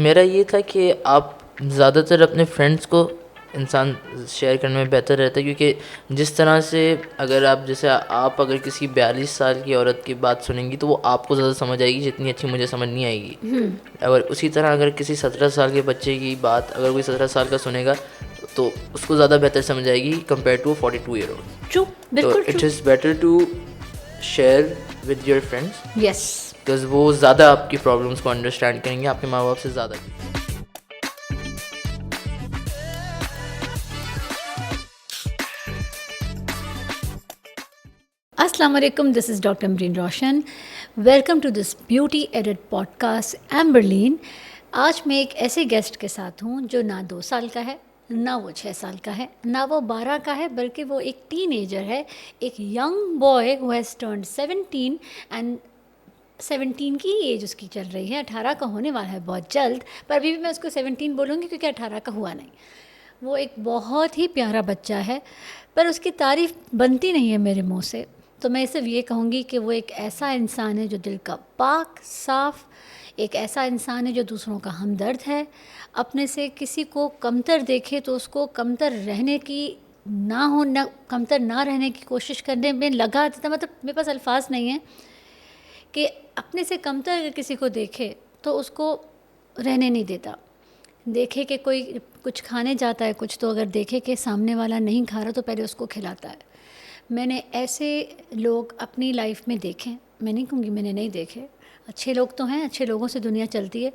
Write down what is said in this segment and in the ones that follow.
मेरा ये था कि आप ज़्यादातर अपने फ्रेंड्स को इंसान शेयर करने में बेहतर रहता है, क्योंकि जिस तरह से अगर आप जैसे आप अगर किसी 42 साल की औरत की बात सुनेंगी तो वो आपको ज़्यादा समझ आएगी जितनी अच्छी मुझे समझ नहीं आएगी। और उसी तरह अगर किसी 17 साल के बच्चे की बात अगर कोई 17 साल का सुनेगा तो उसको ज़्यादा बेहतर समझ आएगी compare to 42 year old. True, तो बिल्कुल it true. Is better to share with your friends, yes, because वो ज़्यादा आपकी प्रॉब्लम्स को अंडरस्टैंड करेंगे आपके माँ बाप से ज़्यादा। अस्सलाम वालेकुम, this is doctor Amreen Roshan. Welcome to this beauty edit podcast एम्बरलीन। आज मैं एक ऐसे गेस्ट के साथ हूँ जो ना 2 साल का है, ना वो 6 साल का है, ना वो 12 का है, बल्कि वो एक टीनेजर है, एक young boy who has turned 17 and 17 की एज उसकी चल रही है। 18 का होने वाला है बहुत जल्द, पर अभी भी मैं उसको 17 बोलूँगी क्योंकि 18 का हुआ नहीं। वो एक बहुत ही प्यारा बच्चा है, पर उसकी तारीफ़ बनती नहीं है मेरे मुंह से। तो मैं सिर्फ ये कहूँगी कि वो एक ऐसा इंसान है जो दिल का पाक साफ़, एक ऐसा इंसान है जो दूसरों का हमदर्द है। अपने से किसी को कमतर देखे तो उसको कमतर रहने की कमतर ना रहने की कोशिश करने में लगा देता। मतलब मेरे पास अल्फाज नहीं है कि अपने से कमतर अगर किसी को देखे तो उसको रहने नहीं देता। देखे कि कोई कुछ खाने जाता है कुछ, तो अगर देखे कि सामने वाला नहीं खा रहा तो पहले उसको खिलाता है। मैंने ऐसे लोग अपनी लाइफ में देखे, मैं नहीं कहूँगी मैंने नहीं देखे, अच्छे लोग तो हैं, अच्छे लोगों से दुनिया चलती है,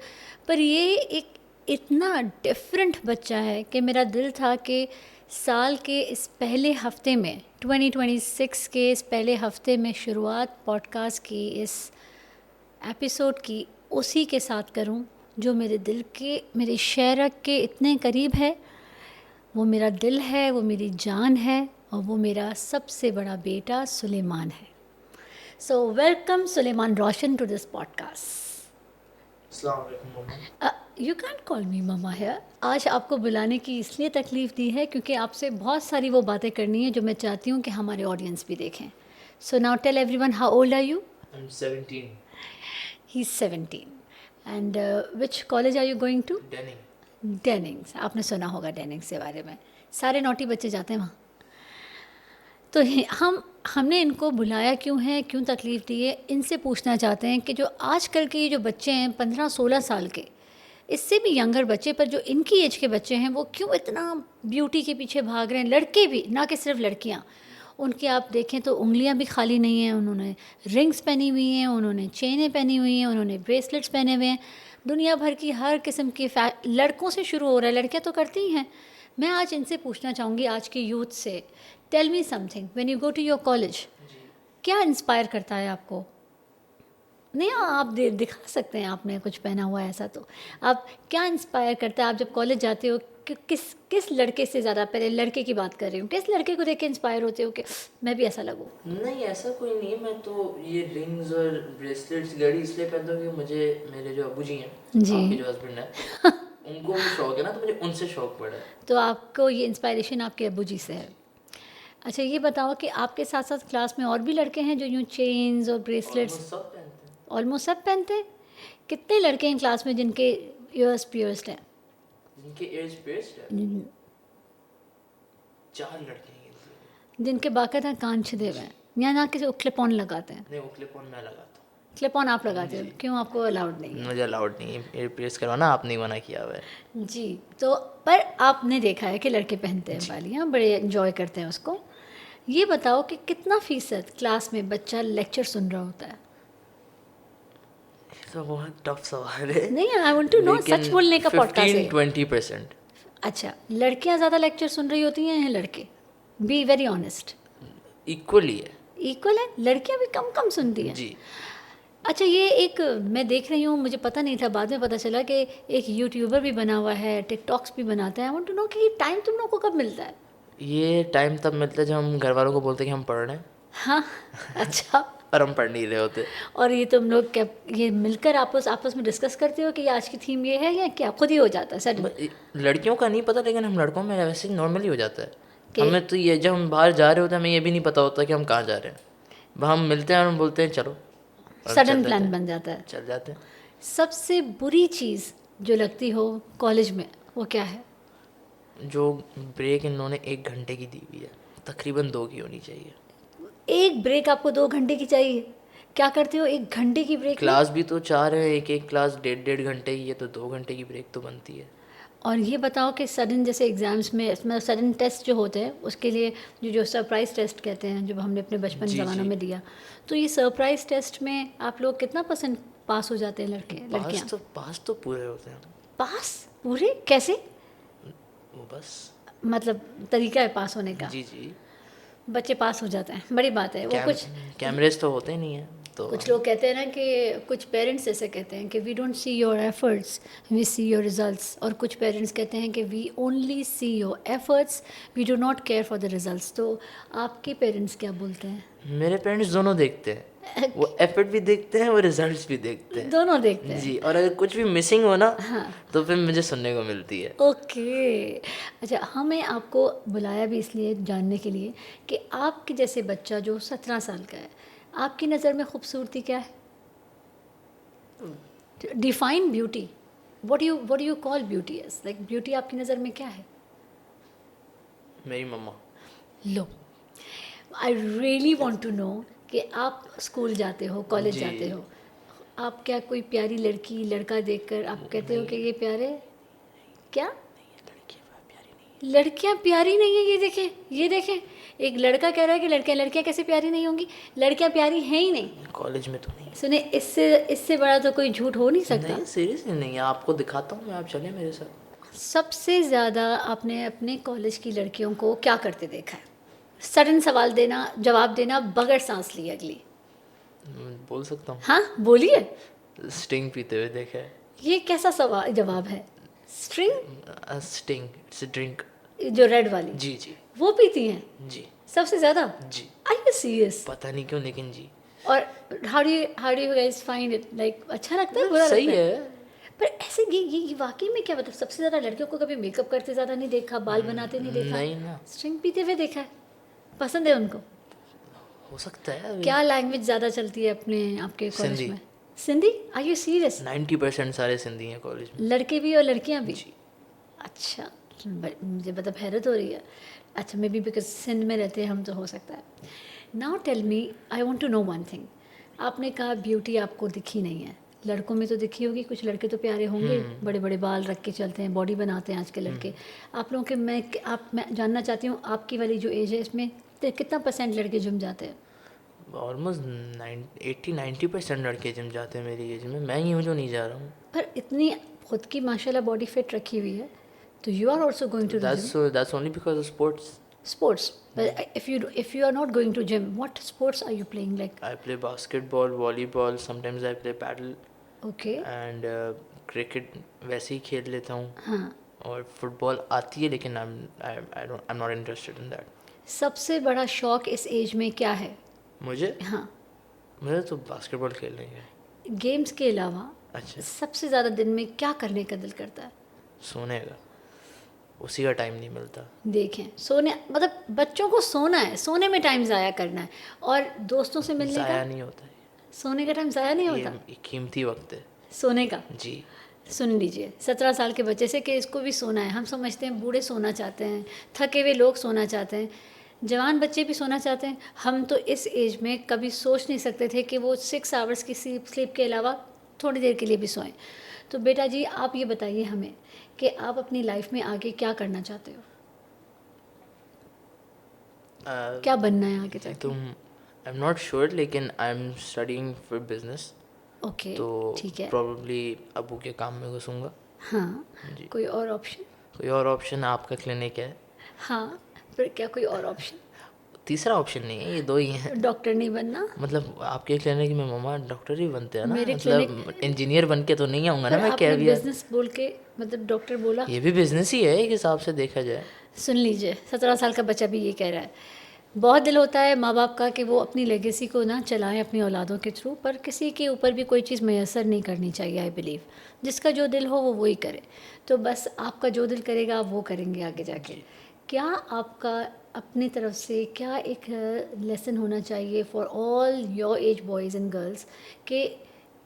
पर ये एक इतना डिफरेंट बच्चा है कि मेरा दिल था कि साल के इस पहले हफ्ते में 2026 के इस पहले हफ्ते में शुरुआत पॉडकास्ट की इस एपिसोड की उसी के साथ करूं जो मेरे दिल के, मेरे शेरक के इतने करीब है। वो मेरा दिल है, वो मेरी जान है, और वो मेरा सबसे बड़ा बेटा सुलेमान है। So welcome Suleman Roshan to this podcast. You can call me mama है। आज आपको बुलाने की इसलिए तकलीफ़ दी है क्योंकि आपसे बहुत सारी वो बातें करनी है जो मैं चाहती हूँ कि हमारे ऑडियंस भी देखें। So now tell everyone, how old are you? I'm 17. He's 17. And which college are you going to? Denning. Denims. आपने सुना होगा डेनिंग्स के बारे में, सारे नौटी बच्चे जाते हैं वहाँ। तो हमने इनको बुलाया क्यों है, क्यों तकलीफ़ दी है, इनसे पूछना चाहते हैं कि जो आजकल के ये जो बच्चे हैं 15-16 साल के, इससे भी यंगर बच्चे, पर जो इनकी एज के बच्चे हैं वो क्यों इतना ब्यूटी के पीछे भाग रहे हैं। लड़के भी, ना कि सिर्फ लड़कियाँ। उनके आप देखें तो उंगलियां भी खाली नहीं हैं, उन्होंने रिंग्स पहनी हुई हैं, उन्होंने चेनें पहनी हुई हैं, उन्होंने ब्रेसलेट्स पहने हुए हैं। दुनिया भर की हर किस्म की लड़कों से शुरू हो रहा है, लड़कियां तो करती ही हैं। मैं आज इनसे पूछना चाहूँगी, आज के यूथ से, tell me something, when you go to your college, क्या इंस्पायर करता है आपको? नहीं, आप दिखा सकते हैं, आपने कुछ पहना हुआ है ऐसा, तो आप क्या इंस्पायर करता है आप जब कॉलेज जाते हो? किस लड़के से ज़्यादा, पहले लड़के की बात कर रही हूँ, किस लड़के को देख के इंस्पायर होते हो कि मैं भी ऐसा लगूँ? नहीं, ऐसा कोई नहीं है। मैं तो ये रिंग्स और ब्रेसलेट्स घड़ी इसलिए पहनता हूँ कि मुझे मेरे जो अबू जी हैं, जी। आपके जो हस्बैंड है, उनको भी शौक है ना, तो मुझे उनसे शौक पड़ा है। तो आपको ये इंस्पायरेशन आपके अबू जी से है। अच्छा, ये बताओ कि आपके साथ साथ क्लास में और भी लड़के हैं जो यूँ चेन्स और ब्रेसलेट्स Almost सब पहनते हैं। ऑलमोस्ट सब पहनते हैं? कितने लड़के हैं क्लास में जिनके ईयर्स पियर्स्ड हैं? जिनके एज पेस्ट है 4 लड़के हैं गिनती में। जिनके बाकायदा कान छिदे हुए हैं, या ना किसी क्लिप ऑन लगाते हैं? नहीं, वो क्लिप ऑन मैं लगाता हूँ। क्लिप ऑन आप लगाते हो, क्यों? आपको अलाउड नहीं है? मुझे अलाउड नहीं है, एयर प्रेस करवाना आपने मना किया हुआ है। जी। तो पर आपने देखा है कि लड़के पहनते हैं वालियाँ, बड़े एंजॉय करते हैं उसको। ये बताओ कि कितना फीसद क्लास में बच्चा लेक्चर सुन रहा होता है? तो बहुत टफ सवाल है। नहीं, आई वांट टू नो, सच बोलने का पॉडकास्ट है। 15-20%। अच्छा, लड़कियां ज़्यादा लेक्चर सुन रही होती हैं या लड़के? Be very honest. इक्वली है। इक्वल है, लड़कियां भी कम कम सुनती हैं। जी। अच्छा, ये एक मैं देख रही हूँ, मुझे पता नहीं था, बाद में पता चला कि एक यूट्यूबर भी बना हुआ है, टिकटॉक्स भी बनाता है। आई वांट टू नो कि टाइम तुम लोगों को कब मिलता है? ये टाइम तब मिलता है जब हम घर वालों को बोलते हैं कि हम पढ़ रहे हैं। हाँ। अच्छा। और हम पढ़ नहीं रहे होते। और ये तुम लोग क्या ये मिलकर आपस में डिस्कस करते हो कि आज की थीम ये है, या क्या खुद ही हो जाता है सडन? लड़कियों का नहीं पता, लेकिन हम लड़कों में वैसे नॉर्मली हो जाता है। कि हमें तो ये, जब हम बाहर जा रहे होते हैं, हमें ये भी नहीं पता होता कि हम कहाँ जा रहे हैं। वह हम मिलते हैं और हम बोलते हैं चलो, और सडन चल प्लान देते बन जाता है। हैं, चल जाते हैं। सबसे बुरी चीज़ जो लगती हो कॉलेज में, वो क्या है? जो ब्रेक इन्होंने 1 घंटे की दी हुई है, तकरीबन 2 की होनी चाहिए। एक ब्रेक आपको 2 घंटे की चाहिए? क्या करते हो 1 घंटे की ब्रेक में? क्लास भी तो 4 है, एक एक क्लास 1.5 घंटे की है, तो 2 घंटे की ब्रेक तो बनती है। और ये बताओ कि सडन जैसे एग्ज़ाम्स में इसमें सडन टेस्ट जो होते हैं उसके लिए जो सरप्राइज़ टेस्ट कहते हैं, जो हमने अपने बचपन जी ज़मानों जी। में दिया, तो ये सरप्राइज़ टेस्ट में आप लोग कितना परसेंट पास हो जाते हैं, लड़के लड़कियाँ? पास तो पूरे होते हैं। पास पूरे कैसे? वो बस। मतलब तरीका है पास होने का? जी जी। बच्चे पास हो जाते हैं, बड़ी बात है वो। कुछ कैमरेज तो होते नहीं है तो। कुछ लोग कहते हैं ना कि कुछ पेरेंट्स ऐसे कहते हैं कि we don't see your efforts, we see your results. और कुछ पेरेंट्स कहते हैं कि we only see your efforts, we do not care for the results. तो आपके पेरेंट्स क्या बोलते हैं? मेरे पेरेंट्स दोनों देखते हैं, वो एफर्ट भी देखते हैं, वो रिजल्ट्स भी देखते हैं। दोनों देखते हैं। जी, और अगर कुछ भी मिसिंग हो ना, हाँ। तो फिर मुझे सुनने को मिलती है। ओके। अच्छा, हमें आपको बुलाया भी इसलिए जानने के लिए कि आपके जैसे बच्चा जो 17 साल का है, आपकी नज़र में खूबसूरती क्या है? Define beauty. What do you call beauty as? Like beauty आपकी नज़र में क्या है? मेरी मम्मा। लो, I really want to know कि आप स्कूल जाते हो, कॉलेज जी। जाते हो, आप क्या कोई प्यारी लड़की लड़का देखकर आप कहते हो कि ये प्यारे? क्या लड़कियां प्यारी नहीं है? ये देखें, एक लड़का कह रहा है कि लड़कियां लड़कियां कैसे प्यारी नहीं होंगी? लड़कियां प्यारी हैं ही नहीं। कॉलेज में तो नहीं। सुने, इससे बड़ा तो कोई झूठ हो नहीं सकता। नहीं, सीरियसली नहीं है, आपको दिखाता हूँ मैं, आप चले मेरे साथ। सबसे ज़्यादा आपने अपने कॉलेज की लड़कियों को क्या करते देखा है? सडन सवाल देना, जवाब देना बगैर सांस लिए अगली। बोल सकता हूँ। हाँ बोलिए। स्टिंग पीते हुए देखा है। ये कैसा सवाल जवाब है? String? Sting, it's a drink. जो रेड वाली? जी जी। वो पीती हैं जी सबसे ज़्यादा? जी। Are you serious? पता नहीं क्यों, लेकिन जी। और how do you guys find it? Like अच्छा लगता है, बुरा सही लगता है? है। पर ऐसे ये वाकई में क्या मतलब सबसे ज़्यादा लड़कियों को कभी मेकअप करते ज़्यादा नहीं देखा, बाल बनाते नहीं देखा, नहीं ना। स्ट्रिंग पीते हुए देखा है? पसंद है उनको? हो सकता है अभी। क्या लैंग्वेज ज़्यादा चलती है अपने आपके कॉलेज सिंधी। में? सिंधी? Are you serious? 90% सारे सिंधी हैं कॉलेज में। लड़के भी और लड़कियां भी? जी। अच्छा, मुझे मतलब हैरत हो रही है। अच्छा, मे बी बिकॉज सिंध में रहते हैं हम, तो हो सकता है। Now tell me, I want to know one thing. आपने कहा ब्यूटी आपको दिखी नहीं है, लड़कों में तो दिखी होगी, कुछ लड़के तो प्यारे होंगे, बड़े बड़े बाल रख के चलते हैं, बॉडी बनाते हैं आज के लड़के। आप लोगों के मैं जानना चाहती हूँ आपकी वाली जो एज है इसमें कितना % लड़के जिम जाते हैं? ऑलमोस्ट 80-90% लड़के जिम जाते हैं मेरी एज में, मैं ही हूँ जो नहीं जा रहा हूँ। पर इतनी खुद की माशाल्लाह बॉडी फिट रखी हुई है, तो you are also going to the gym? That's only because of sports. Sports. But if you are not going to gym, what sports are you playing like? I play basketball, volleyball, sometimes I play paddle Okay. and cricket वैसे ही खेल लेता हूँ। हाँ। और football आती है, लेकिन I'm not interested in that. सबसे बड़ा शौक इस एज में क्या है? मुझे हाँ, मुझे तो बास्केटबॉल खेलना ही है। गेम्स के अलावा अच्छा। सबसे ज़्यादा दिन में क्या करने का दिल करता है? सोने का, उसी का टाइम नहीं मिलता। देखें, सोने मतलब बच्चों को सोना है, सोने में टाइम ज़ाया करना है, और दोस्तों से मिलने ज़ाया का नहीं होता है, सोने का टाइम ज़ाया नहीं होता ये कीमती वक्त है। सोने का। जी। सुन लीजिए 17 साल के बच्चे से कि इसको भी सोना है। हम समझते हैं बूढ़े सोना चाहते हैं, थके हुए लोग सोना चाहते हैं, जवान बच्चे भी सोना चाहते हैं। हम तो इस एज में कभी सोच नहीं सकते थे कि वो 6 आवर्स की स्लीप के अलावा थोड़ी देर के लिए भी सोएं। तो बेटा जी, आप ये बताइए हमें कि आप अपनी लाइफ में आगे क्या करना चाहते हो? क्या बनना है आगे जाके? तुम आई एम नॉट श्योर, लेकिन I am studying for business. Okay, तो ठीक है। प्रॉब्ली अबू के काम में घुसूंगा। हाँ, जी। कोई और ऑप्शन? कोई और ऑप्शन? आपका क्लिनिक है। हाँ, फिर क्या कोई और ऑप्शन? तीसरा ऑप्शन नहीं है, ये दो ही हैं। डॉक्टर नहीं बनना? मतलब आपके क्लिनिक में मम्मा डॉक्टर ही बनते हैं ना, मेरे मतलब इंजीनियर बन के तो नहीं आऊँगा ना पर मैं आपने कैवियर। बिजनेस बोल के मतलब डॉक्टर बोला। ये भी बिजनेस ही है एक हिसाब से देखा जाए। सुन लीजिए, 17 साल का बच्चा भी ये कह रहा है। बहुत दिल होता है माँ बाप का कि वो अपनी लेगेसी को ना चलाएं अपनी औलादों के थ्रू, पर किसी के ऊपर भी कोई चीज़ मैसर नहीं करनी चाहिए। आई बिलीव जिसका जो दिल हो वो वही करे। तो बस आपका जो दिल करेगा आप वो करेंगे आगे जाके। क्या आपका अपनी तरफ से क्या एक लेसन होना चाहिए for all your age boys and girls कि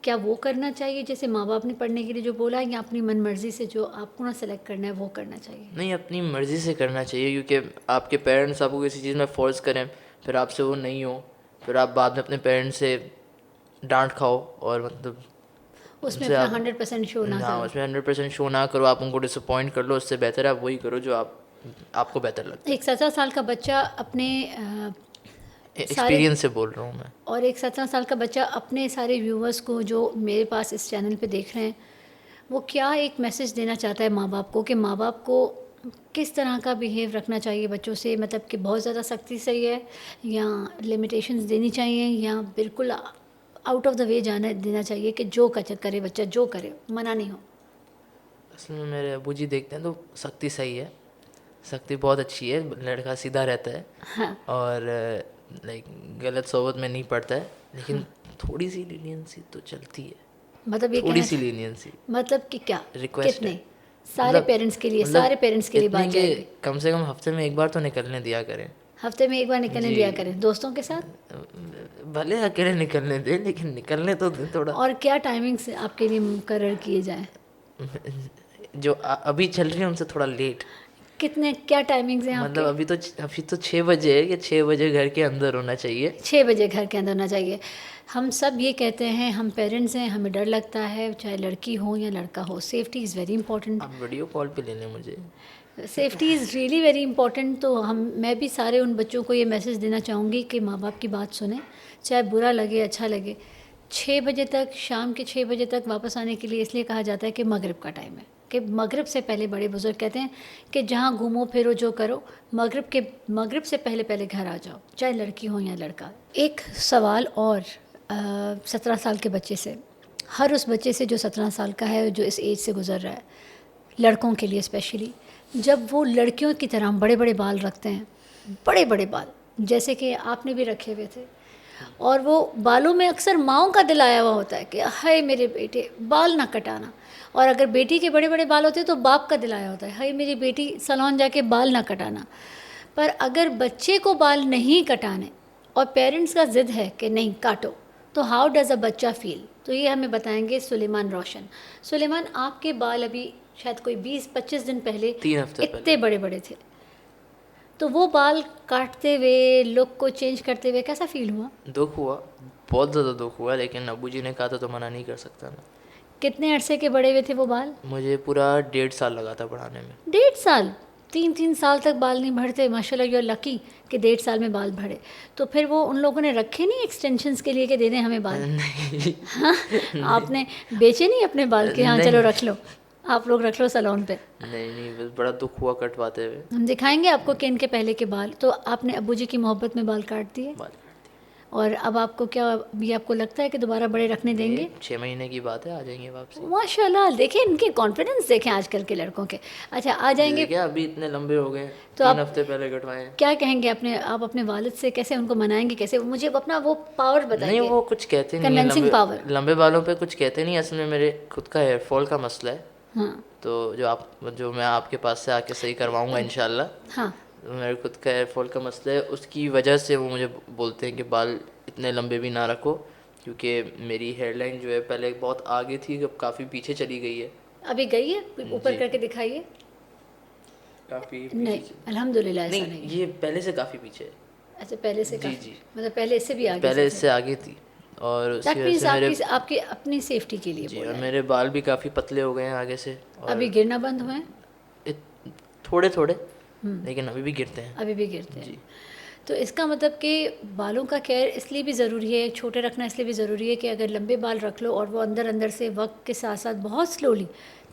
क्या वो करना चाहिए जैसे माँ बाप ने पढ़ने के लिए जो बोला, या अपनी मन मर्जी से जो आपको ना सेलेक्ट करना है वो करना चाहिए? नहीं, अपनी मर्ज़ी से करना चाहिए, क्योंकि आपके पेरेंट्स आपको किसी चीज़ में फोर्स करें, फिर आपसे वो नहीं हो, फिर आप बाद में अपने पेरेंट्स से डांट खाओ, और मतलब उसमें उनसे अपना आप 100% शो ना हाँ करो। उसमें 100% शो ना करो, आप उनको डिसअपॉइंट कर लो, उससे बेहतर है आप वही करो जो आपको बेहतर लगता एक 17 साल का बच्चा अपने है। सारे, एक्सपीरियंस से बोल रहा हूँ मैं। और एक 17 साल का बच्चा अपने सारे व्यूवर्स को जो मेरे पास इस चैनल पे देख रहे हैं, वो क्या एक मैसेज देना चाहता है माँ बाप को, कि माँ बाप को किस तरह का बिहेव रखना चाहिए बच्चों से, मतलब कि बहुत ज़्यादा सख्ती सही है, या लिमिटेशंस देनी चाहिए, या बिल्कुल आउट ऑफ द वे जाना देना चाहिए कि जो करे बच्चा जो करे, मना नहीं हो? असल में मेरे अबू जी देखते हैं तो सख्ती सही है, सख्ती बहुत अच्छी है, लड़का सीधा रहता है हाँ। और लाइक गलत सोबत में नहीं पड़ता है, लेकिन थोड़ी सी लीनियंसी तो चलती है, मतलब ये थोड़ी कहना सी लीनियंसी मतलब कि क्या, रिक्वेस्ट है। कितने सारे मतलब पेरेंट्स के लिए, सारे पेरेंट्स के लिए बात इतने कि जाएगी? कम से कम हफ्ते में एक बार तो निकलने दिया करें। हफ्ते में एक बार निकलने जी, दिया करें दोस्तों के साथ? भले अकेले निकलने दें लेकिन निकलने तो दें थोड़ा। और क्या टाइमिंग्स आपके लिए मुकर्रर किए जाएं? जो अभी चल रही है उनसे थोड़ा लेट, कितने, क्या टाइमिंग्स हैं मतलब आपके? अभी तो 6 बजे है कि 6 बजे घर के अंदर होना चाहिए। 6 बजे घर के अंदर होना चाहिए। हम सब ये कहते हैं, हम पेरेंट्स हैं, हमें डर लगता है, चाहे लड़की हो या लड़का हो, सेफ्टी इज़ वेरी इंपॉर्टेंट। आप वीडियो कॉल पे ले लें मुझे। Safety is really very important. तो मैं भी सारे उन बच्चों को ये मैसेज देना चाहूँगी कि माँ बाप की बात सुने, चाहे बुरा लगे अच्छा लगे। 6 बजे तक, शाम के 6 बजे तक वापस आने के लिए इसलिए कहा जाता है कि मगरिब का टाइम है, कि मगरिब से पहले बड़े बुजुर्ग कहते हैं कि जहाँ घूमो फिरो जो करो, मगरिब से पहले पहले घर आ जाओ, चाहे लड़की हो या लड़का। एक सवाल और 17 साल के बच्चे से, हर उस बच्चे से जो 17 साल का है, जो इस एज से गुजर रहा है, लड़कों के लिए स्पेशली, जब वो लड़कियों की तरह बड़े बड़े बाल रखते हैं, बड़े बड़े बाल जैसे कि आपने भी रखे हुए थे, और वो बालों में अक्सर माँओं का दिल आया हुआ होता है कि हाय मेरे बेटे बाल ना कटाना, और अगर बेटी के बड़े बड़े बाल होते हैं तो बाप का दिल आया होता है, हाय मेरी बेटी सैलून जाके बाल ना कटाना। पर अगर बच्चे को बाल नहीं कटाने और पेरेंट्स का ज़िद है कि नहीं काटो, तो हाउ डज़ अ बच्चा फील? तो ये हमें बताएंगे सुलेमान रोशन। सुलेमान, आपके बाल अभी शायद कोई 20-25 दिन पहले 3 हफ्ते इतने पहले बड़े बड़े थे, तो वो बाल काटते हुए, लुक को चेंज करते हुए कैसा फील हुआ? दुख हुआ, बहुत ज़्यादा दुख हुआ, लेकिन अबू जी ने कहा था तो मना नहीं कर सकता मैं। कितने अरसे के बड़े हुए थे वो बाल? मुझे पूरा 1.5 साल लगा था बढ़ाने में। 1.5 साल? 3-3 साल तक बाल नहीं बढ़ते, माशाल्लाह यू आर लकी कि 1.5 साल में बाल बढ़े। तो फिर वो उन लोगों ने रखे नहीं एक्सटेंशंस के लिए कि दे दें हमें बाल? नहीं। हाँ, आपने बेचे नहीं अपने बाल के, हाँ चलो नहीं रख लो, आप लोग रख लो सैलून पे। नहीं नहीं, बस बड़ा दुख हुआ कटवाते हुए। हम दिखाएंगे आपको कि इनके पहले के बाल। तो आपने अब्बू जी की मोहब्बत में बाल काट दिए, बात करती और अब आपको क्या, भी आपको लगता है कि दोबारा बड़े रखने है। ये देंगे? 6 महीने की बात है, आ जाएंगे वापसी। माशाल्लाह, देखें इनके कॉन्फिडेंस, देखें आजकल के लड़कों के। अच्छा, आ जाएंगे। क्या अभी इतने लंबे हो गए, तो 3 हफ्ते पहले कटवाए हैं। क्या कहेंगे आप अपने वालिद से, कैसे उनको मनाएंगे, कैसे? मुझे अपना वो पावर नहीं, बताइए, वो कुछ कहते नहीं है, कन्विंसिंग पावर। लंबे बालों पे कुछ कहते नहीं, असल में मेरे खुद का हेयर फॉल का मसला है। हाँ तो जो मैं आपके पास से आके सही करवाऊंगा इंशाल्लाह। हाँ। तो मेरे खुद का हेयर फॉल का मसला है, उसकी वजह से वो मुझे बोलते हैं कि बाल इतने लंबे भी ना रखो, क्योंकि मेरी हेयर लाइन जो है पहले बहुत आगे थी, अब काफ़ी पीछे चली गई है। अभी गई है? ऊपर जी, करके दिखाइए। काफ़ी नहीं, पीछे अल्हम्दुलिल्लाह ऐसा नहीं, नहीं है। ये पहले से काफ़ी पीछे है। अच्छा, पहले से जी काफ़ी, जी, मतलब पहले इससे भी आगे पहले से थे? इससे आगे थी, और दैट उसकी वजह मीन्स से मेरे आपकी आपकी अपनी सेफ्टी के लिए जी, बोल और रहे हैं। मेरे बाल भी काफ़ी पतले हो गए हैं आगे से, अभी और गिरना बंद हुए हैं? थोड़े थोड़े, लेकिन अभी भी गिरते हैं। अभी भी गिरते हैं? जी। तो इसका मतलब कि बालों का केयर इसलिए भी ज़रूरी है, छोटे रखना इसलिए भी ज़रूरी है कि अगर लंबे बाल रख लो और वो अंदर अंदर से वक्त के साथ साथ बहुत स्लोली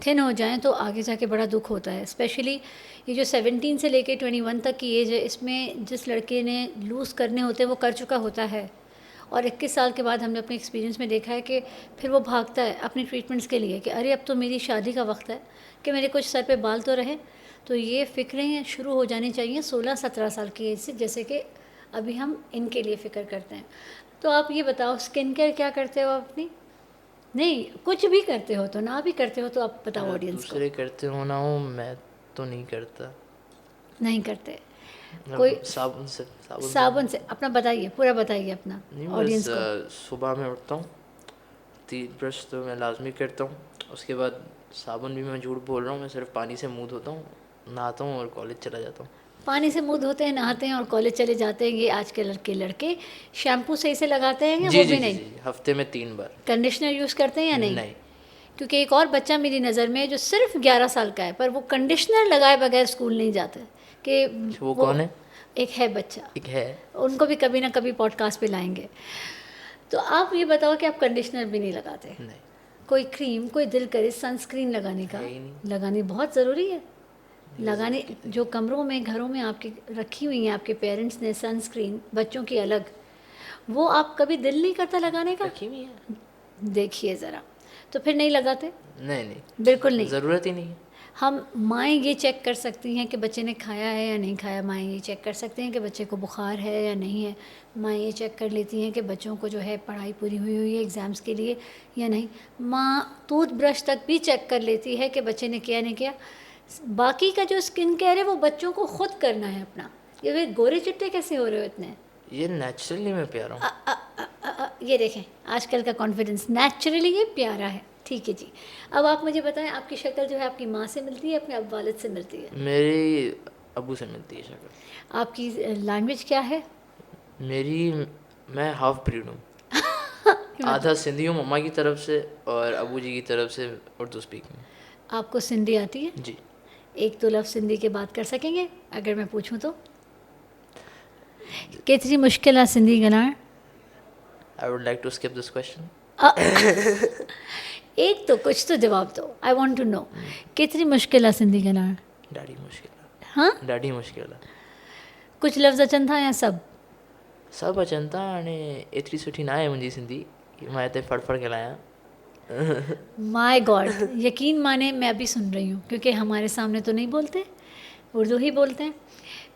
थिन हो जाएं, तो आगे जाके बड़ा दुख होता है। स्पेशली ये जो 17 से लेके 21 तक की एज है, इसमें जिस लड़के ने लूज़ करने होते हैं वो कर चुका होता है, और 21 साल के बाद हमने अपने एक्सपीरियंस में देखा है कि फिर वो भागता है अपने ट्रीटमेंट्स के लिए कि अरे अब तो मेरी शादी का वक्त है, कि मेरे कुछ सर पे बाल तो रहे। तो ये फ़िक्रें शुरू हो जानी चाहिए 16-17 साल की एज से, जैसे कि अभी हम इनके लिए फ़िक्र करते हैं। तो आप ये बताओ, स्किन केयर क्या करते हो आप अपनी? नहीं, कुछ भी करते हो तो, ना भी करते हो तो आप बताओ ऑडियंस को। दूसरे करते हो ना हो, मैं तो नहीं करता। नहीं करते? कोई साबुन से साबुन से? अपना बताइए, पूरा बताइए अपना नहीं, बस ऑडियंस को। सुबह में उठता हूँ, 3 ब्रश तो मैं लाजमी करता हूँ। उसके बाद साबुन भी, मैं झूठ बोल रहा हूँ, मैं सिर्फ पानी से मुँह धोता हूँ, नहाता हूँ और कॉलेज चला जाता हूँ। पानी से मुंह धोते हैं, नहाते हैं और कॉलेज चले जाते हैं, ये आज के लड़के शैम्पू सही से लगाते हैं या जी वो जी भी जी नहीं? जी, हफ्ते में 3 बार। कंडीशनर यूज़ करते हैं या नहीं? नहीं। क्योंकि एक और बच्चा मेरी नज़र में है जो सिर्फ 11 साल का है, पर वो कंडीशनर लगाए बगैर स्कूल नहीं जाता है। कि वो वो कौन है? एक है बच्चा, एक है। उनको भी कभी ना कभी पॉडकास्ट पे लाएंगे। तो आप ये बताओ कि आप कंडीशनर भी नहीं लगाते? नहीं, कोई क्रीम, कोई दिल करे सनस्क्रीन लगाने का? है ही नहीं। लगानी बहुत ज़रूरी है। लगाने ज़रूरत नहीं। जो कमरों में घरों में आपके रखी हुई हैं आपके पेरेंट्स ने सनस्क्रीन, बच्चों की अलग, वो आप कभी दिल नहीं करता लगाने का? रखी हुई है। देखिए ज़रा, तो फिर नहीं लगाते? नहीं नहीं, बिल्कुल नहीं। ज़रूरत ही नहीं है। हम माएँ ये चेक कर सकती हैं कि बच्चे ने खाया है या नहीं खाया, माएँ ये चेक कर सकते हैं कि बच्चे को बुखार है या नहीं है, माएँ ये चेक कर लेती हैं कि बच्चों को जो है पढ़ाई पूरी हुई है एग्ज़ाम्स के लिए या नहीं, माँ टूथब्रश तक भी चेक कर लेती है कि बच्चे ने किया नहीं किया। बाकी का जो स्किन केयर है वो बच्चों को खुद करना है अपना। ये वे गोरे चिट्टे कैसे हो रहे हो इतने? ये नेचुरली मैं प्यारा हूँ। ये देखें आजकल का कॉन्फिडेंस, नेचुरली ये प्यारा है। ठीक है जी, अब आप मुझे बताएं, आपकी शक्ल जो है आपकी माँ से मिलती है, अपने अब वालिद से मिलती है? मेरी अबू से मिलती है शक्ल। आपकी लैंग्वेज क्या है? मेरी, मैं हाफ ब्रीड हूँ। आधा सिंधी हूँ मम्मा की तरफ से और अबू जी की तरफ से उर्दू स्पीकिंग। आपको सिंधी आती है? जी। एक दो लफ्ज़ सिंधी के बात कर सकेंगे अगर मैं पूछूं तो? केतरी मुश्किल आहे सिंधी ॻाल्हाइणु? I would like to skip this question. एक तो कुछ तो जवाब दो, आई वॉन्ट टू नो केतरी मुश्किल आहे सिंधी ॻाल्हाइणु? ॾाढी मुश्किल आहे। हाँ, ॾाढी मुश्किल आहे। कुछ लफ़्ज़ अचनि था या सभु? सभु अचनि था। हाणे एतिरी सुठी न आहे मुंहिंजी सिंधी कि मां हिते फड़ फड़ ॻाल्हायां। माय गॉड, यकीन माने मैं अभी सुन रही हूँ, क्योंकि हमारे सामने तो नहीं बोलते, उर्दू ही बोलते हैं,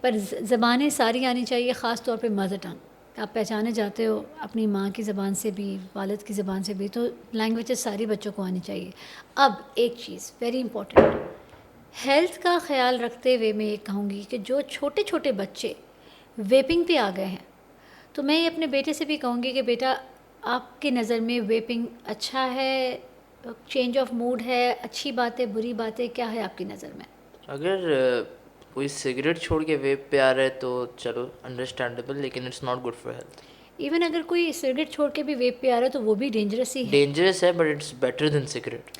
पर ज़बानें सारी आनी चाहिए, ख़ास तौर पे मदर टंग। आप पहचाने जाते हो अपनी माँ की ज़बान से भी, वालिद की ज़बान से भी, तो लैंग्वेजेस सारी बच्चों को आनी चाहिए। अब एक चीज़ वेरी इंपॉर्टेंट, हेल्थ का ख्याल रखते हुए मैं ये कहूँगी कि जो छोटे छोटे बच्चे वेपिंग पे आ गए हैं, तो मैं ये अपने बेटे से भी कहूँगी कि बेटा, आपकी नज़र में वेपिंग अच्छा है, चेंज ऑफ मूड है, अच्छी बात है, बुरी बात है, क्या है आपकी नज़र में? अगर कोई सिगरेट छोड़ के वेप पे आ रहा है तो चलो अंडरस्टैंडेबल, लेकिन it's not good for health. Even अगर कोई सिगरेट छोड़ के भी वेप पे आ रहा है तो वो भी डेंजरस ही है। डेंजरस है, but it's better than cigarette.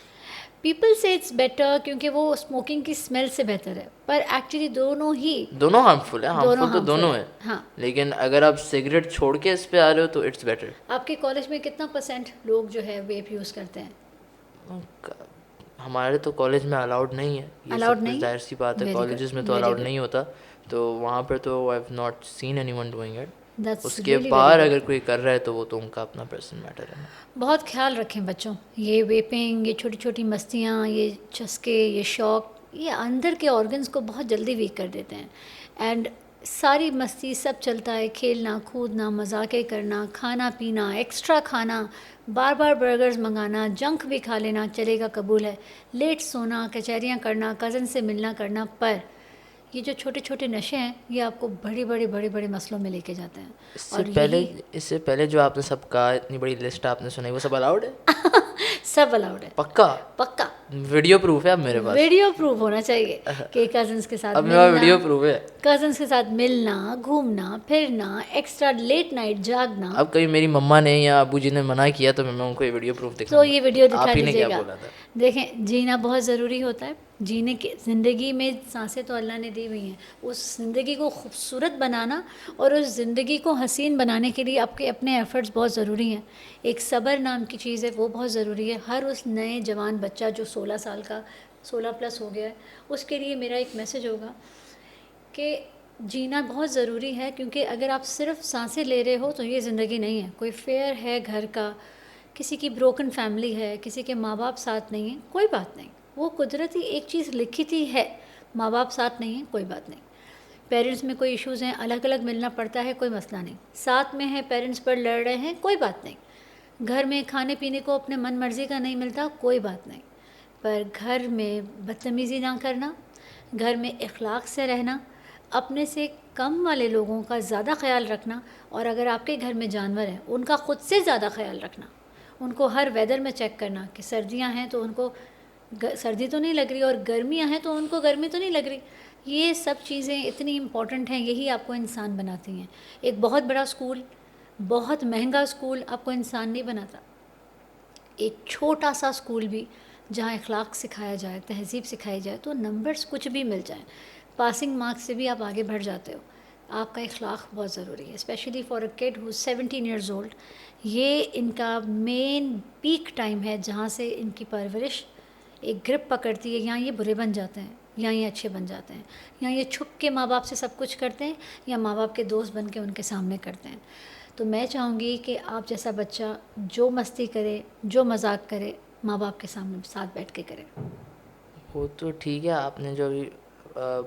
People से इट्स बेटर क्योंकि वो स्मोकिंग की स्मेल से बेहतर है, पर एक्चुअली दोनों ही दोनों हार्मफुल है। हार्मफुल तो harmful दोनों है। हाँ। लेकिन अगर आप सिगरेट छोड़ के इस पे आ रहे हो तो इट्स बेटर। आपके कॉलेज में कितना % लोग जो है वेप यूज़ करते हैं? हमारे तो कॉलेज में अलाउड नहीं है ये Allowed सब, नहीं? जाहिर सी बात है। Very कॉलेजेस good, में तो very अलाउड good. नहीं होता, तो वहाँ पर तो I have not seen anyone doing it. That's उसके really बाहर very good. अगर कोई कर रहा है तो वो तो उनका अपना पर्सनल मैटर है। बहुत ख्याल रखें बच्चों, ये वेपिंग, ये छोटी छोटी मस्तियाँ, ये चस्के, ये शौक, ये अंदर के ऑर्गन्स को बहुत जल्दी वीक कर देते हैं। एंड सारी मस्ती सब चलता है, खेलना कूदना, मजाके करना, खाना पीना, एक्स्ट्रा खाना, बार बार बर्गर्स मंगाना, जंक भी खा लेना चलेगा, कबूल है, लेट सोना, कचहरियाँ करना, कज़न से मिलना करना, पर ये जो छोटे छोटे नशे हैं ये आपको बड़े बड़े बड़े बड़े मसलों में लेके जाते हैं। इससे पहले जो आपने सब कहा, इतनी बड़ी लिस्ट आपने सुनाई, वो सब अलाउड है? सब अलाउड है, पक्का? पक्का, वीडियो प्रूफ है अब मेरे पास। वीडियो प्रूफ होना चाहिए कि कज़न्स के साथ अब मेरा वीडियो प्रूफ है। कज़न्स के साथ मिलना, घूमना फिरना, एक्स्ट्रा लेट नाइट जागना। अब कभी मेरी मम्मा ने या अबू जी ने मना किया तो मैं उनको ये वीडियो प्रूफ दिखाऊंगा। तो ये वीडियो दिखा आप ही ने क्या दीजिएगा। बोला था? देखें, जीना बहुत ज़रूरी होता है, जीने की ज़िंदगी में सांसें तो अल्लाह ने दी हुई हैं, उस ज़िंदगी को खूबसूरत बनाना और उस ज़िंदगी को हसीन बनाने के लिए आपके अपने एफ़र्ट्स बहुत ज़रूरी हैं। एक सब्र नाम की चीज़ है, वो बहुत ज़रूरी है। हर उस नए जवान बच्चा जो 16 साल का, 16+ हो गया है, उसके लिए मेरा एक मैसेज होगा कि जीना बहुत ज़रूरी है, क्योंकि अगर आप सिर्फ सांसें ले रहे हो तो ये ज़िंदगी नहीं है। कोई फेयर है घर का, किसी की ब्रोकन फैमिली है, किसी के माँ बाप साथ नहीं है, कोई बात नहीं, वो कुदरती एक चीज़ लिखी थी है, माँ बाप साथ नहीं है, कोई बात नहीं। पेरेंट्स में कोई इश्यूज़ हैं, अलग अलग मिलना पड़ता है, कोई मसला नहीं। साथ में है, पेरेंट्स पर लड़ रहे हैं, कोई बात नहीं। घर में खाने पीने को अपने मन मर्ज़ी का नहीं मिलता, कोई बात नहीं। पर घर में बदतमीज़ी ना करना, घर में इखलाक से रहना, अपने से कम वाले लोगों का ज़्यादा ख्याल रखना, और अगर आपके घर में जानवर हैं उनका ख़ुद से ज़्यादा ख्याल रखना, उनको हर वेदर में चेक करना कि सर्दियां हैं तो उनको सर्दी तो नहीं लग रही, और गर्मियां हैं तो उनको गर्मी तो नहीं लग रही। ये सब चीज़ें इतनी इम्पॉर्टेंट हैं, यही आपको इंसान बनाती हैं। एक बहुत बड़ा स्कूल, बहुत महंगा स्कूल आपको इंसान नहीं बनाता। एक छोटा सा स्कूल भी जहाँ अखलाक सिखाया जाए, तहज़ीब सिखाई जाए, तो नंबर्स कुछ भी मिल जाएं, पासिंग मार्क्स से भी आप आगे बढ़ जाते हो। आपका अखलाक बहुत ज़रूरी है, specially for a kid who 17 years old. ये इनका मेन पीक टाइम है जहाँ से इनकी परवरिश एक ग्रिप पकड़ती है। यहाँ ये बुरे बन जाते हैं, यहाँ ये अच्छे बन जाते हैं, यहाँ ये छुप के माँ बाप से सब कुछ करते हैं, या माँ बाप के दोस्त बन के उनके सामने करते हैं। तो मैं चाहूँगी कि आप जैसा बच्चा जो मस्ती करे, जो मजाक करे, माँ बाप के सामने साथ बैठ के करे। वो तो ठीक है, आपने जो अभी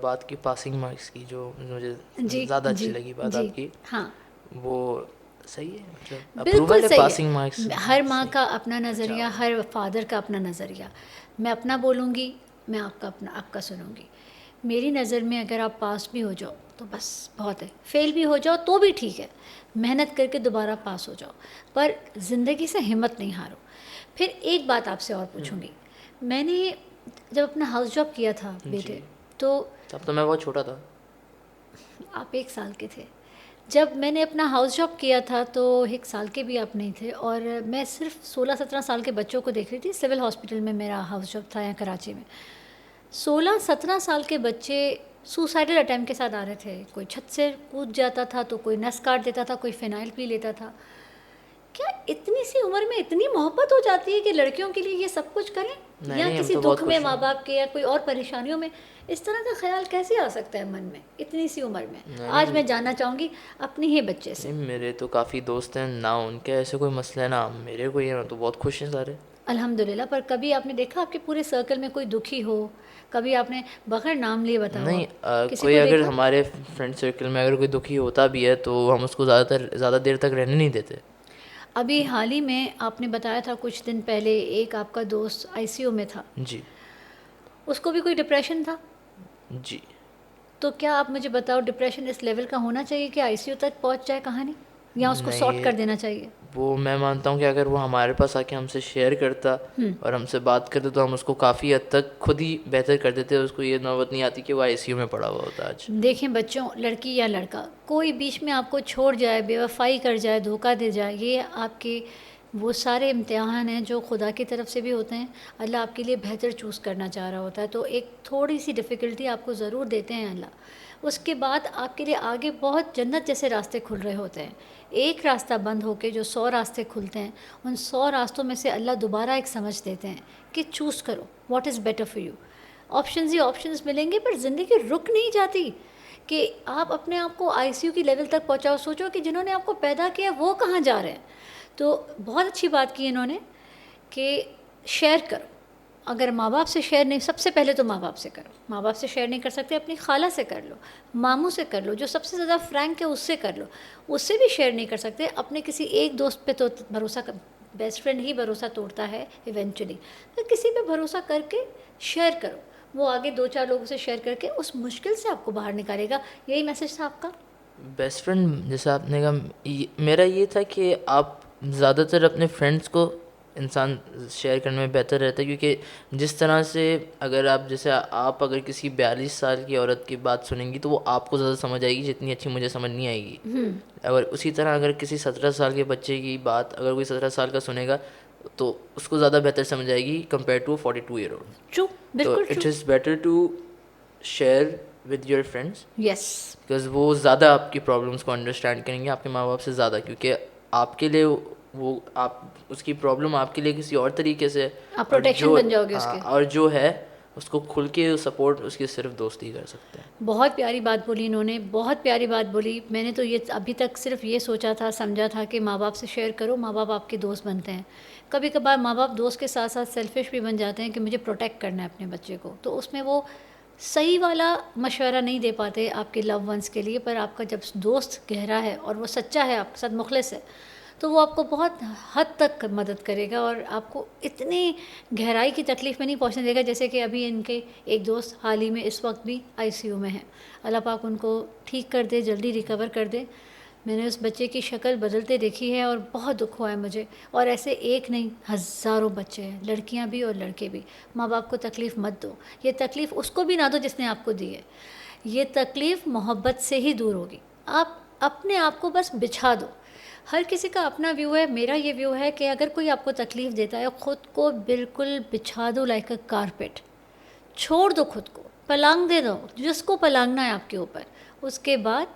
बात की पासिंग मार्क्स की, जो मुझे जी ज़्यादा अच्छी जी लगी बात जी। आपकी, हाँ, वो सही है, मतलब बिल्कुल अप्रूवल है सही पासिंग मार्क्स। है। हर माँ सही। का अपना अच्छा। नज़रिया, हर फादर का अपना नज़रिया। मैं अपना बोलूँगी, मैं आपका सुनूँगी। मेरी नज़र में अगर आप पास भी हो जाओ तो बस बहुत है, फेल भी हो जाओ तो भी ठीक है, मेहनत करके दोबारा पास हो जाओ, पर ज़िंदगी से हिम्मत नहीं हारो। फिर एक बात आपसे और पूछूँगी, मैंने जब अपना हाउस जॉब किया था जी, बेटे, तो तब तो मैं बहुत छोटा था। आप 1 साल के थे। जब मैंने अपना हाउस जॉब किया था तो 1 साल के भी आप नहीं थे, और मैं सिर्फ 16-17 साल के बच्चों को देख रही थी। सिविल हॉस्पिटल में मेरा हाउस जॉब था यहाँ कराची में। 16-17 साल के बच्चे सुसाइडल अटैम्प्ट के साथ आ रहे थे। कोई छत से कूद जाता था, तो कोई नस काट देता था, कोई फ़िनाइल पी लेता था। क्या इतनी सी उम्र में इतनी मोहब्बत हो जाती है कि लड़कियों के लिए ये सब कुछ करें? नहीं या नहीं, हम किसी तो बहुत दुख में खुश माँ हैं। बाप के, या कोई और परेशानियों में इस तरह का ख्याल कैसे आ सकता है मन में इतनी सी उम्र में? नहीं आज नहीं मैं जानना चाहूँगी अपने ही बच्चे से। नहीं, मेरे तो काफ़ी दोस्त हैं ना, उनके ऐसे कोई मसला है ना मेरे कोई है, तो बहुत खुश हैं सारे। अल्हम्दुलिल्लाह। पर कभी आपने देखा आपके पूरे सर्कल में कोई दुखी हो? कभी आपने बगैर नाम लिए बताओ नहीं, आप, किसी कोई को अगर देखा? हमारे फ्रेंड सर्कल में अगर कोई दुखी होता भी है तो हम उसको ज़्यादा देर तक रहने नहीं देते। अभी हाल ही में आपने बताया था कुछ दिन पहले, एक आपका दोस्त आईसीयू में था, जी। उसको भी कोई डिप्रेशन था। जी। तो क्या आप मुझे बताओ, डिप्रेशन इस लेवल का होना चाहिए कि आईसीयू तक पहुंच जाए कहानी, या उसको नहीं, सॉर्ट कर देना चाहिए? वो मैं मानता हूँ कि अगर वो हमारे पास आके हमसे शेयर करता और हमसे बात करते तो हम उसको काफ़ी हद तक खुद ही बेहतर कर देते। उसको ये नौबत नहीं आती कि वो आईसीयू में पड़ा हुआ होता आज। देखें बच्चों, लड़की या लड़का कोई बीच में आपको छोड़ जाए, बेवफाई कर जाए, धोखा दे जाए, ये आपके वो सारे इम्तिहान हैं जो खुदा की तरफ से भी होते हैं। अल्लाह आपके लिए बेहतर चूज़ करना चाह रहा होता है, तो एक थोड़ी सी डिफ़िकल्टी आपको ज़रूर देते हैं अल्लाह। उसके बाद आपके लिए आगे बहुत जन्नत जैसे रास्ते खुल रहे होते हैं। एक रास्ता बंद होके जो 100 रास्ते खुलते हैं, उन 100 रास्तों में से अल्लाह दोबारा एक समझ देते हैं कि चूज़ करो what is better for you. Options he options मिलेंगे, पर ज़िंदगी रुक नहीं जाती कि आप अपने आप को आईसीयू की लेवल तक पहुंचाओ। सोचो कि जिन्होंने आपको पैदा किया वो कहाँ जा रहे हैं। तो बहुत अच्छी बात की इन्होंने कि शेयर करो। अगर माँ बाप से शेयर नहीं, सबसे पहले तो माँ बाप से करो। माँ बाप से शेयर नहीं कर सकते, अपनी खाला से कर लो, मामू से कर लो, जो सबसे ज़्यादा फ्रैंक है उससे कर लो। उससे भी शेयर नहीं कर सकते, अपने किसी एक दोस्त पे तो भरोसा कर, बेस्ट फ्रेंड ही भरोसा तोड़ता है इवेंचुअली। तो किसी पे भरोसा करके शेयर करो, वो आगे 2-4 लोगों से शेयर करके उस मुश्किल से आपको बाहर निकालेगा। यही मैसेज था आपका? बेस्ट फ्रेंड जैसे आपने कहा, मेरा ये था कि आप ज़्यादातर अपने फ्रेंड्स को इंसान शेयर करने में बेहतर रहता है, क्योंकि जिस तरह से अगर आप जैसे आप अगर किसी 42 साल की औरत की बात सुनेंगी तो वो आपको ज़्यादा समझ आएगी जितनी अच्छी मुझे समझ नहीं आएगी। अगर उसी तरह अगर किसी 17 साल के बच्चे की बात अगर कोई 17 साल का सुनेगा तो उसको ज़्यादा बेहतर समझ आएगी compare to 42 year old. True, तो बिल्कुल it true. Is better to share with your friends, yes. Because वो ज़्यादा आपकी प्रॉब्लम्स को अंडरस्टैंड करेंगे आपके माँ बाप से ज़्यादा, क्योंकि आपके लिए वो आप उसकी प्रॉब्लम आपके लिए किसी और तरीके से आप और प्रोटेक्शन बन जाओगे उसके। और जो है उसको खुल के सपोर्ट उसकी सिर्फ दोस्त ही कर सकते हैं। बहुत प्यारी बात बोली इन्होंने, बहुत प्यारी बात बोली। मैंने तो ये अभी तक सिर्फ ये सोचा था, समझा था कि माँ बाप से शेयर करो, माँ बाप आपके दोस्त बनते हैं। कभी कभार माँ बाप दोस्त के साथ साथ सेल्फिश भी बन जाते हैं कि मुझे प्रोटेक्ट करना है अपने बच्चे को, तो उसमें वो सही वाला मशवरा नहीं दे पाते आपके लव वंस के लिए। पर आपका जब दोस्त गहरा है और वो सच्चा है, आपके साथ मुखलिस है, तो वो आपको बहुत हद तक मदद करेगा और आपको इतनी गहराई की तकलीफ़ में नहीं पहुंचने देगा। जैसे कि अभी इनके एक दोस्त हाल ही में इस वक्त भी आईसीयू में हैं। अल्लाह पाक उनको ठीक कर दे, जल्दी रिकवर कर दे। मैंने उस बच्चे की शक्ल बदलते देखी है और बहुत दुख हुआ है मुझे। और ऐसे एक नहीं, हज़ारों बच्चे हैं, लड़कियां भी और लड़के भी। माँ बाप को तकलीफ़ मत दो, ये तकलीफ़ उसको भी ना दो जिसने आपको दी है। ये तकलीफ़ मोहब्बत से ही दूर होगी। आप अपने आप को बस बिछा दो। हर किसी का अपना व्यू है, मेरा ये व्यू है कि अगर कोई आपको तकलीफ़ देता है, ख़ुद को बिल्कुल बिछा दो लाइक अ कारपेट। छोड़ दो खुद को, पलांग दे दो जिसको पलांगना है आपके ऊपर। उसके बाद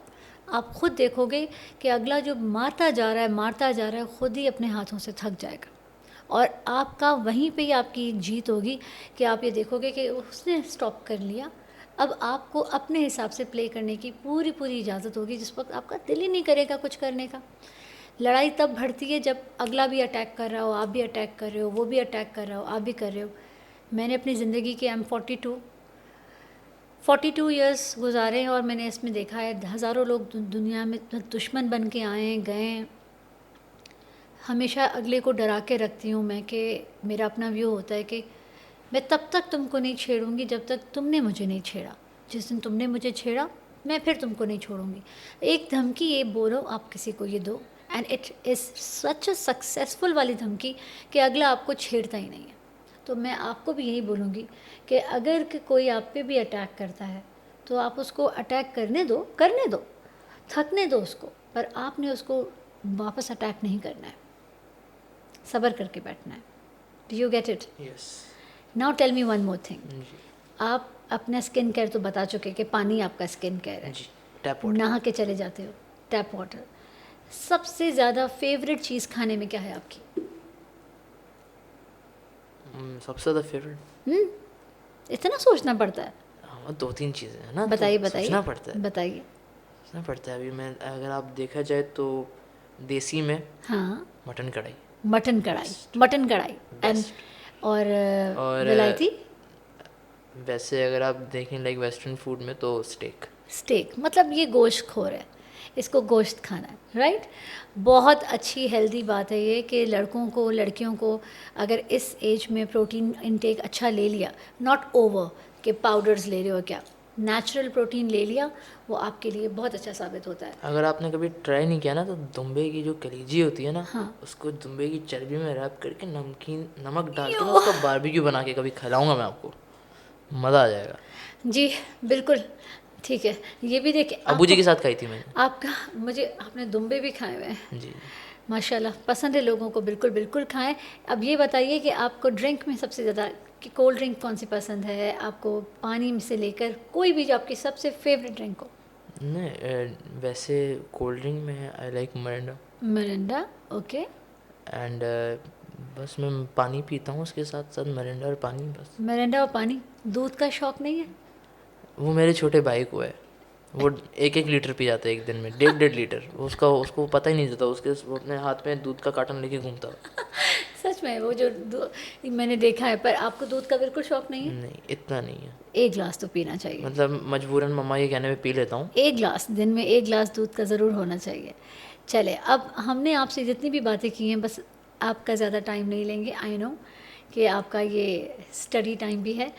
आप खुद देखोगे कि अगला जो मारता जा रहा है खुद ही अपने हाथों से थक जाएगा। और आपका वहीं पे ही आपकी एक जीत होगी कि आप ये देखोगे कि उसने स्टॉप कर लिया। अब आपको अपने हिसाब से प्ले करने की पूरी पूरी इजाज़त होगी, जिस वक्त आपका दिल ही नहीं करेगा कुछ करने का। लड़ाई तब बढ़ती है जब अगला भी अटैक कर रहा हो, आप भी अटैक कर रहे हो, वो भी अटैक कर रहा हो, आप भी कर रहे हो। मैंने अपनी ज़िंदगी के I'm 42 ईयर्स गुजारे हैं और मैंने इसमें देखा है हज़ारों लोग दुनिया में दुश्मन बन के आए हैं, गए हैं। हमेशा अगले को डरा के रखती हूँ मैं कि मेरा अपना व्यू होता है कि मैं तब तक तुमको नहीं छेड़ूंगी जब तक तुमने मुझे नहीं छेड़ा। जिस दिन तुमने मुझे छेड़ा मैं फिर तुमको नहीं छोड़ूंगी। एक धमकी ये बोलो आप किसी को, ये दो, and it is such a successful वाली धमकी कि अगला आपको छेड़ता ही नहीं है। तो मैं आपको भी यही बोलूँगी कि अगर कोई आप पे भी अटैक करता है तो आप उसको अटैक करने दो, थकने दो उसको, पर आपने उसको वापस अटैक नहीं करना है, सब्र करके बैठना है। Do you get it? Yes. Now tell me one more thing. आप अपना स्किन केयर तो बता चुके कि पानी आपका स्किन केयर है, जी, टैप वाटर। नहा के चले जाते हो, टैप वाटर। सबसे ज़्यादा फेवरेट चीज़ खाने में क्या है आपकी? सबसे ज़्यादा फेवरेट, इतना सोचना पड़ता है? हाँ 2-3 चीज़ें हैं ना, तो बताइए सोचना पड़ता है। बताइए। सोचना पड़ता है। अभी मैं अगर आप देखा जाए तो देसी में हाँ, मटन कढ़ाई, मटन कढ़ाई एंड और और विलायती वैसे अगर आप देखें लाइक वेस्टर्न फूड में तो स्टेक। मतलब ये गोश्त खोर है, इसको गोश्त खाना है, राइट? बहुत अच्छी हेल्दी बात है ये कि लड़कों को लड़कियों को अगर इस एज में प्रोटीन इंटेक अच्छा ले लिया, नॉट ओवर कि पाउडर्स ले रहे हो, क्या नेचुरल प्रोटीन ले लिया, वो आपके लिए बहुत अच्छा साबित होता है। अगर आपने कभी ट्राई नहीं किया ना तो दुम्बे की जो कलीजी होती है ना, हाँ। उसको दुम्बे की चर्बी में रैप करके नमक डाल के ना यो। उसका बारबेक्यू बना के कभी खिलाऊंगा मैं आपको, मज़ा आ जाएगा। जी बिल्कुल, ठीक है। ये भी देखिए, अबू जी के साथ खाई थी मैंने। आपका मुझे आपने दुम्बे भी खाए हुए हैं, जी। माशाल्लाह, पसंद है लोगों को, बिल्कुल बिल्कुल खाएं। अब ये बताइए कि आपको ड्रिंक में सबसे ज़्यादा कि कोल्ड ड्रिंक कौन सी पसंद है आपको, पानी में से लेकर कोई भी जो आपकी सबसे फेवरेट ड्रिंक हो? नहीं वैसे कोल्ड ड्रिंक में I like Mirinda, okay. And बस मैं पानी पीता हूँ उसके साथ साथ, मिरिंडा और पानी बस। मिरिंडा और पानी। दूध का शौक नहीं है? वो मेरे छोटे भाई को है, वो 1-1 लीटर पी जाता है एक दिन में, 1.5 लीटर। उसको पता ही नहीं चलता, वो अपने हाथ में दूध का कार्टन लेके घूमता है। सच में वो जो मैंने देखा है। पर आपको दूध का बिल्कुल शौक नहीं है? नहीं इतना नहीं है, एक गिलास तो पीना चाहिए। मतलब मजबूरन मम्मा के कहने पे पी लेता हूँ। एक गिलास, दिन में एक गिलास दूध का ज़रूर होना चाहिए। चले, अब हमने आपसे जितनी भी बातें की हैं, बस आपका ज़्यादा टाइम नहीं लेंगे। आई नो कि आपका ये स्टडी टाइम भी है।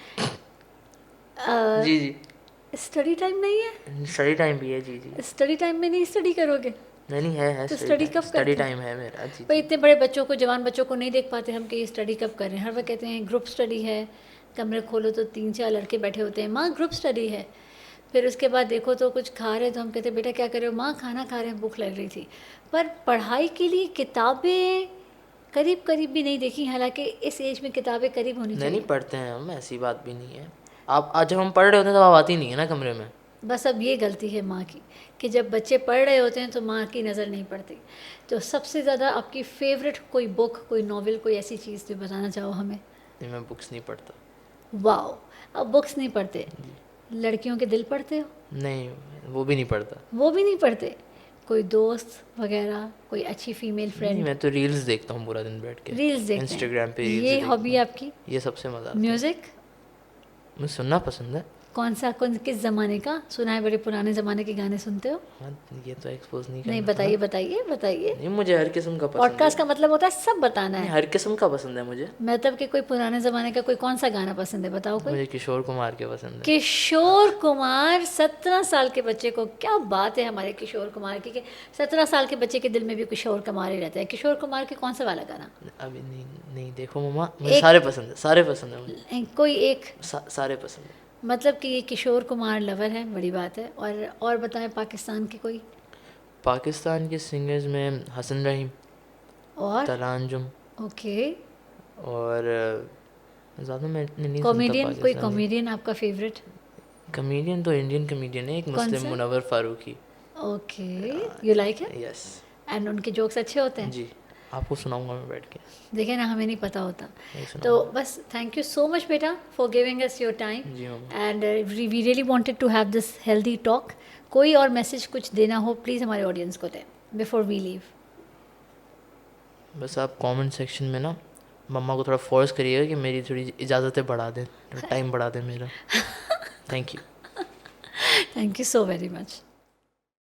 जी जी, स्टडी टाइम नहीं है? स्टडी टाइम भी है। जी जी। स्टडी टाइम में नहीं स्टडी करोगे नहीं है तो स्टडी कब स्टडी करते टाइम है मेरा। जी पर जी। इतने बड़े बच्चों को, जवान बच्चों को नहीं देख पाते हम कि ये स्टडी कब कर रहे हैं। हर वक्त कहते हैं ग्रुप स्टडी है, कमरे खोलो तो 3-4 लड़के बैठे होते हैं, माँ ग्रुप स्टडी है। फिर उसके बाद देखो तो कुछ खा रहे तो हम कहते बेटा क्या कर रहे हो? माँ खाना खा रहे हैं, भूख लग रही थी। पर पढ़ाई के लिए किताबें करीब करीब भी नहीं देखी, हालांकि इस एज में किताबें करीब होनी चाहिए। नहीं पढ़ते हैं हम, ऐसी बात भी नहीं है। आप आज जब हम पढ़ रहे होते हैं तब आप आती नहीं है ना कमरे में। बस अब ये गलती है माँ की कि जब बच्चे पढ़ रहे होते हैं तो माँ की नज़र नहीं पड़ती। तो सबसे ज़्यादा आपकी फेवरेट कोई बुक, कोई नॉवेल, कोई ऐसी चीज़ जो बताना चाहो हमें? नहीं मैं बुक्स नहीं पढ़ता। वाओ, अब बुक्स नहीं पढ़ते, लड़कियों के दिल पढ़ते हो? नहीं वो भी नहीं पढ़ता। वो भी नहीं पढ़ते? कोई दोस्त वगैरह, कोई अच्छी फीमेल नहीं फ्रेंड? मैं तो रील्स देखता हूँ पूरा दिन बैठ के, रील्स देखते हैं, इंस्टाग्राम पे रील्स ये देखता हॉबी हूँ। आपकी? ये सबसे मज़ा आता है। म्यूज़िक? मुझे सुनना पसंद है। कौन किस ज़माने का सुना है? बड़े पुराने ज़माने के गाने सुनते हो? हाँ, ये तो एक्सपोज नहीं नहीं, करना था। बताइए। नहीं, मुझे हर किस्म का पसंद पॉडकास्ट है। का मतलब होता है सब बताना नहीं, है। हर किस्म का पसंद है मुझे। मतलब कि कोई पुराने ज़माने का कोई कौन सा गाना पसंद है, बताओ कोई। मुझे किशोर कुमार के पसंद है। किशोर कुमार, 17 साल के बच्चे को, क्या बात है हमारे किशोर कुमार की कि 17 साल के बच्चे के दिल में भी किशोर कुमार ही रहता है। किशोर कुमार के कौन सा वाला गाना? अभी नहीं, नहीं देखो मम्मा, मुझे एक सारे पसंद है, सारे पसंद है मुझे। कोई एक, सारे पसंद है। मतलब कि ये किशोर कुमार लवर है, बड़ी बात है। और बताएं पाकिस्तान के कोई। पाकिस्तान के सिंगर्स में हसन रहीम, और तरांजुम, ओके, और ज़्यादा मैं इतने नहीं सुनता कॉमेडियन, कोई पाकिस्तानी। कॉमेडियन आपका फेवरेट? कमेडियन तो इंडियन कमेडियन है एक, कौन मुस्लिम सा? Munawar Faruqui. Okay, you like है? यस। एंड उनके जोक्स अच्छे होते हैं? जी, आपको सुनाऊंगा मैं बैठ के। देखे ना, हमें नहीं पता होता। नहीं तो सुनाऊंगा। बस थैंक यू सो मच बेटा for giving us your time, जी mamma. And we really wanted to have this healthy talk. कोई और मैसेज कुछ देना हो प्लीज़ हमारे ऑडियंस को दें बिफोर वी लीव। बस आप कमेंट सेक्शन में ना मम्मा को थोड़ा फोर्स करिएगा कि मेरी थोड़ी इजाज़तें बढ़ा दें, थोड़ा टाइम बढ़ा दें मेरा। Thank you. Thank you so very much.